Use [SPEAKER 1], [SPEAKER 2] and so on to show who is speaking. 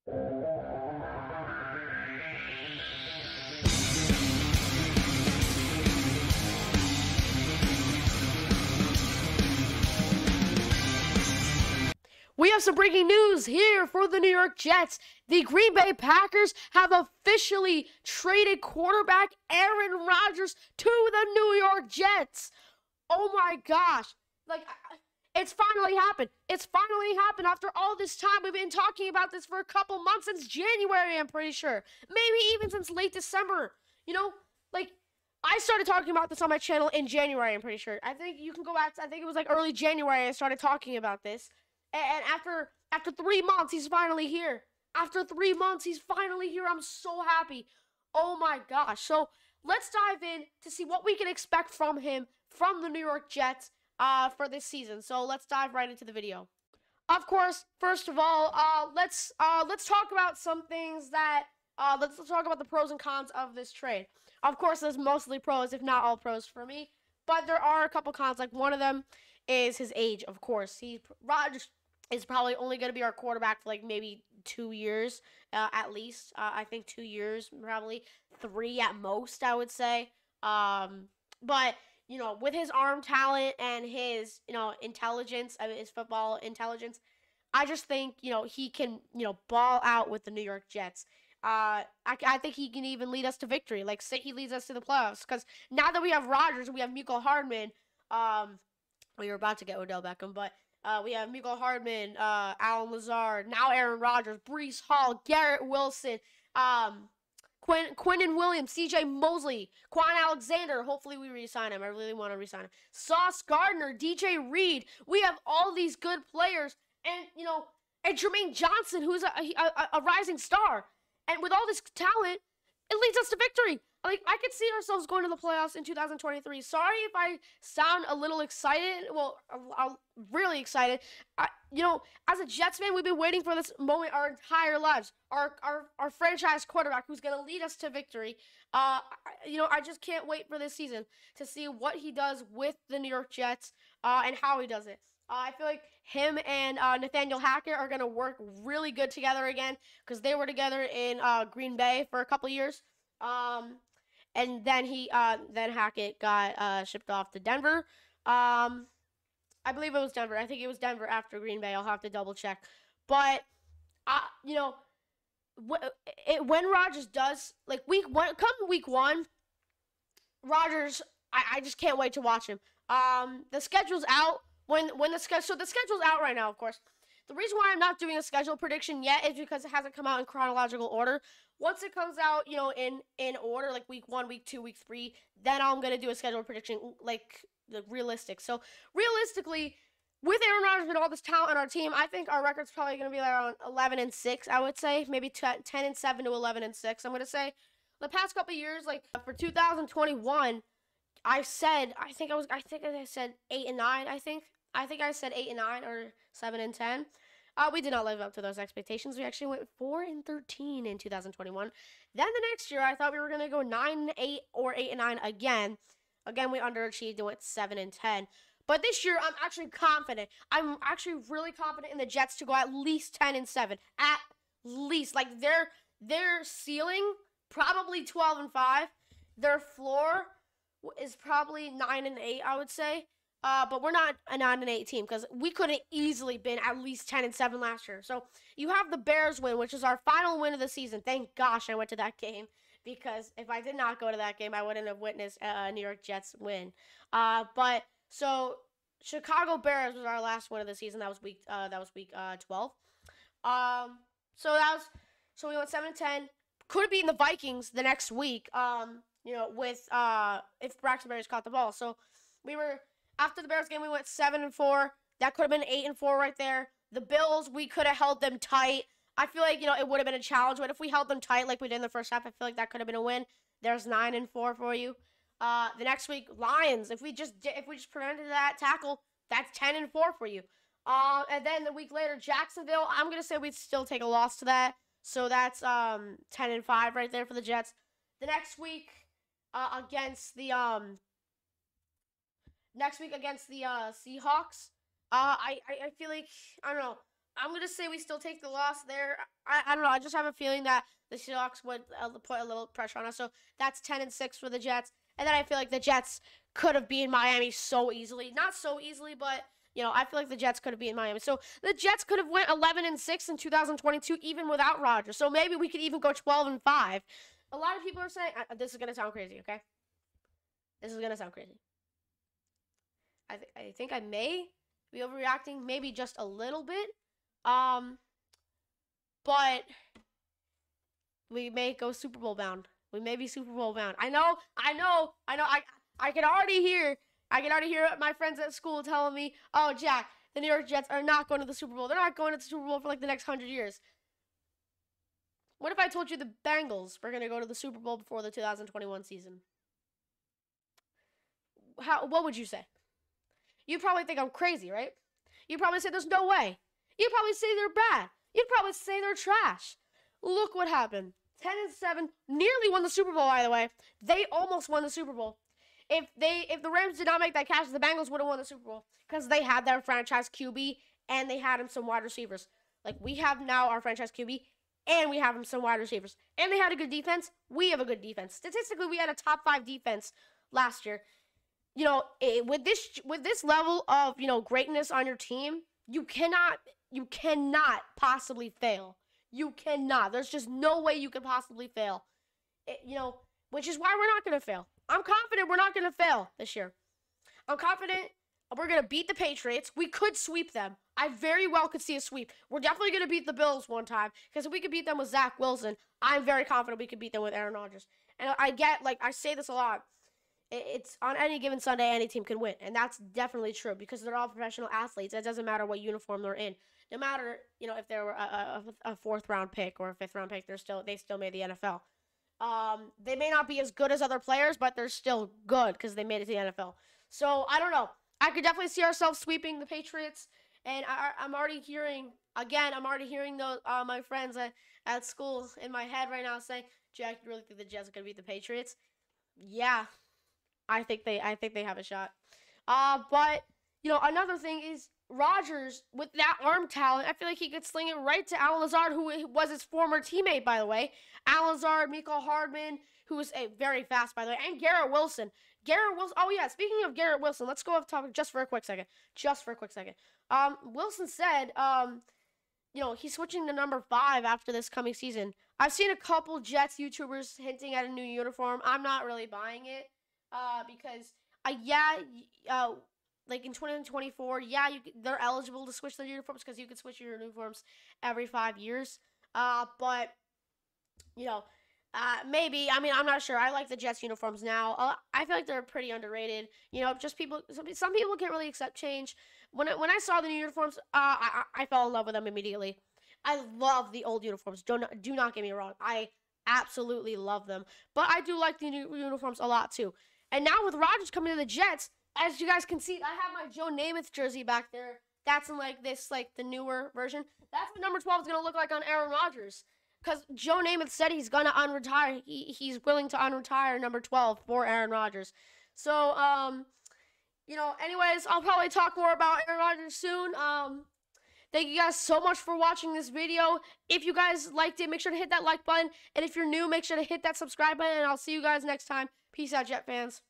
[SPEAKER 1] We have some breaking news here for the New York Jets. The Green Bay Packers have officially traded quarterback Aaron Rodgers to the New York Jets. Oh my gosh. It's finally happened. It's finally happened after all this time. We've been talking about this for a couple months, since January, I'm pretty sure. Maybe even since late December. I started talking about this on my channel in January, I'm pretty sure. I think you can go back to, I think it was early January I started talking about this. And after 3 months, he's finally here. After 3 months, he's finally here. I'm so happy. Oh my gosh. So let's dive in to see what we can expect from him, from the New York Jets, for this season. So let's dive right into the video. Of course, first of all, let's talk about some things that let's talk about the pros and cons of this trade. Of course, there's mostly pros, if not all pros for me, but there are a couple cons. Like, one of them is his age. Of course, Rodgers is probably only going to be our quarterback for like maybe 2 years, at least. I think 2 years, probably 3 at most, I would say. But with his arm talent and his intelligence, his football intelligence, I just think he can ball out with the New York Jets. I think he can even lead us to victory. Like, say he leads us to the playoffs, because now that we have Rodgers, we have Mecole Hardman. We were about to get Odell Beckham, but we have Mecole Hardman, Allen Lazard, now Aaron Rodgers, Breece Hall, Garrett Wilson, Quinnen Williams, C.J. Mosley, Quan Alexander. Hopefully we re-sign him. I really want to re-sign him. Sauce Gardner, DJ Reed. We have all these good players, and and Jermaine Johnson, who's a rising star. And with all this talent, it leads us to victory. Like, I could see ourselves going to the playoffs in 2023. Sorry if I sound a little excited. Well, I'm really excited. As a Jets fan, we've been waiting for this moment our entire lives. Our franchise quarterback, who's going to lead us to victory. I just can't wait for this season to see what he does with the New York Jets and how he does it. I feel like him and Nathaniel Hackett are going to work really good together again, because they were together in Green Bay for a couple years. And then then Hackett got shipped off to Denver. I believe it was Denver. I think it was Denver after Green Bay. I'll have to double check. But when Rodgers does, like, come week 1, Rodgers, I just can't wait to watch him. The schedule's out. The schedule's out right now, of course. The reason why I'm not doing a schedule prediction yet is because it hasn't come out in chronological order. Once it comes out, in order, like week 1, week 2, week 3, then I'm going to do a schedule prediction, like realistic. So, realistically, with Aaron Rodgers and all this talent on our team, I think our record's probably going to be around 11-6, I would say. Maybe 10-7 to 11-6, I'm going to say. The past couple of years, like, for 2021, I think I said 8-9, I think. I think I said 8-9 or 7-10. We did not live up to those expectations. We actually went 4-13 in 2021. Then the next year, I thought we were going to go 9-8 or 8-9 again. Again, we underachieved and went 7-10. But this year, I'm actually confident. I'm actually really confident in the Jets to go at least 10-7. At least. Like, their ceiling, probably 12-5. Their floor is probably 9-8, I would say. But we're not a 9-8 team, because we could have easily been at least 10-7 last year. So you have the Bears win, which is our final win of the season. Thank gosh I went to that game, because if I did not go to that game, I wouldn't have witnessed a New York Jets win. So Chicago Bears was our last win of the season. That was week 12. So we went 7-10. Could have beaten the Vikings the next week. With if Braxton Berrios caught the ball. So we were. After the Bears game, we went 7-4. That could have been 8-4 right there. The Bills, we could have held them tight. I feel like, it would have been a challenge. But if we held them tight like we did in the first half, I feel like that could have been a win. There's 9-4 for you. The next week, Lions. If we just prevented that tackle, that's 10-4 for you. And then the week later, Jacksonville. I'm going to say we'd still take a loss to that. So that's 10-5 right there for the Jets. The next week against the Seahawks, I feel like, I don't know, I'm going to say we still take the loss there. I don't know. I just have a feeling that the Seahawks would put a little pressure on us. So that's 10-6 for the Jets. And then I feel like the Jets could have beaten Miami so easily. Not so easily, but, you know, I feel like the Jets could have beaten Miami. So the Jets could have went 11-6 in 2022 even without Rodgers. So maybe we could even go 12-5. A lot of people are saying, this is going to sound crazy, okay? This is going to sound crazy. I think I may be overreacting, maybe just a little bit. But we may go Super Bowl bound. We may be Super Bowl bound. I know. I can already hear my friends at school telling me, "Oh, Jack, the New York Jets are not going to the Super Bowl. They're not going to the Super Bowl for like the next 100 years." What if I told you the Bengals were going to go to the Super Bowl before the 2021 season? What would you say? You'd probably think I'm crazy, right? You'd probably say there's no way. You'd probably say they're bad. You'd probably say they're trash. Look what happened. 10-7, nearly won the Super Bowl, by the way. They almost won the Super Bowl. If the Rams did not make that catch, the Bengals would have won the Super Bowl because they had their franchise QB and they had him some wide receivers. Like, we have now our franchise QB and we have him some wide receivers. And they had a good defense. We have a good defense. Statistically, we had a top 5 defense last year. You know, with this level of, you know, greatness on your team, you cannot possibly fail. You cannot. There's just no way you could possibly fail. You know, which is why we're not going to fail. I'm confident we're not going to fail this year. I'm confident we're going to beat the Patriots. We could sweep them. I very well could see a sweep. We're definitely going to beat the Bills one time because if we could beat them with Zach Wilson, I'm very confident we could beat them with Aaron Rodgers. And I say this a lot. It's on any given Sunday, any team can win. And that's definitely true because they're all professional athletes. It doesn't matter what uniform they're in. No matter, you know, if they were a 4th-round pick or a 5th-round pick, they still made the NFL. They may not be as good as other players, but they're still good because they made it to the NFL. So, I don't know. I could definitely see ourselves sweeping the Patriots. And I'm already hearing those my friends at school in my head right now saying, "Jack, you really think the Jets are going to beat the Patriots?" Yeah. I think they have a shot. But, you know, another thing is Rodgers, with that arm talent, I feel like he could sling it right to Alan Lazard, who was his former teammate, by the way. Alan Lazard, Mecole Hardman, who is very fast, by the way, and Garrett Wilson. Oh, yeah, speaking of Garrett Wilson, let's go off topic just for a quick second. Wilson said, you know, he's switching to number 5 after this coming season. I've seen a couple Jets YouTubers hinting at a new uniform. I'm not really buying it. Because, like in 2024, they're eligible to switch their uniforms because you can switch your uniforms every 5 years. But, you know, maybe. I mean, I'm not sure. I like the Jets uniforms now. I feel like they're pretty underrated. You know, just some people can't really accept change. When I saw the new uniforms, I fell in love with them immediately. I love the old uniforms. Do not get me wrong. I absolutely love them. But I do like the new uniforms a lot, too. And now with Rodgers coming to the Jets, as you guys can see, I have my Joe Namath jersey back there. That's in the newer version. That's what number 12 is going to look like on Aaron Rodgers. Because Joe Namath said he's going to unretire. He's willing to unretire number 12 for Aaron Rodgers. So, you know, anyways, I'll probably talk more about Aaron Rodgers soon. Thank you guys so much for watching this video. If you guys liked it, make sure to hit that like button. And if you're new, make sure to hit that subscribe button. And I'll see you guys next time. Peace out, Jet fans.